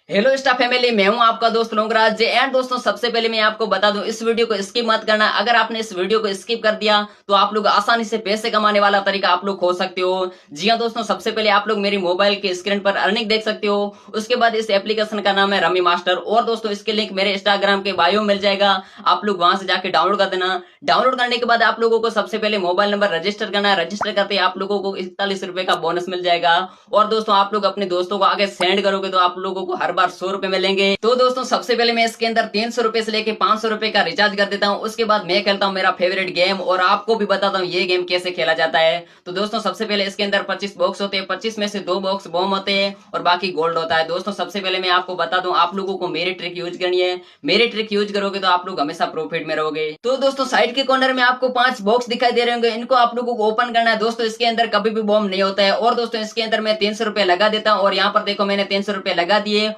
Hello staff family, मैं हूं आपका दोस्त लोंगराज एंड दोस्तों, सबसे पहले मैं आपको बता दूं, इस वीडियो को स्किप मत करना। अगर आपने इस वीडियो को स्किप कर दिया तो आप लोग आसानी से पैसे कमाने वाला तरीका आप लोग खो सकते हो। जी हां दोस्तों, सबसे पहले आप लोग मेरी मोबाइल के स्क्रीन पर अर्निंग देख सकते हो। उसके बाद इस एप्लीकेशन का नाम है रमी मास्टर, और दोस्तों इसके लिंक मेरे इंस्टाग्राम के बायो में मिल जाएगा। आप लोग वहां से जाके डाउनलोड कर देना। डाउनलोड करने के बाद आप लोगों को सबसे पहले मोबाइल नंबर रजिस्टर करना है। रजिस्टर करते ही आप लोगों को 41 रुपए का बोनस मिल जाएगा। और दोस्तों आप लोग अपने दोस्तों को आगे सेंड करोगे तो आप लोगों को हर बार 100 रुपए मिलेंगे। तो दोस्तों सबसे पहले मैं इसके अंदर 300 रुपए से लेके 500 रुपए का रिचार्ज कर देता हूँ। उसके बाद मैं खेलता हूँ मेरा फेवरेट गेम, और आपको भी बताता हूँ ये गेम कैसे खेला जाता है। तो दोस्तों सबसे पहले इसके अंदर 25 बॉक्स होते हैं। 25 में से 2 बॉक्स बॉम्ब होते हैं और बाकी गोल्ड होता है। दोस्तों सबसे पहले मैं आपको बता दूं, आप लोगों को मेरी ट्रिक यूज करनी है। मेरी ट्रिक यूज करोगे तो आप लोग हमेशा प्रॉफिट में रहोगे। तो दोस्तों साइड के कॉर्नर में आपको 5 बॉक्स दिखाई दे रहे होंगे, इनको आप लोगों को ओपन करना है। दोस्तों इसके अंदर कभी भी बॉम्ब नहीं होता है। और दोस्तों इसके अंदर मैं 300 रुपए लगा देता हूँ, और यहाँ पर देखो मैंने 300 रुपए लगा दिए।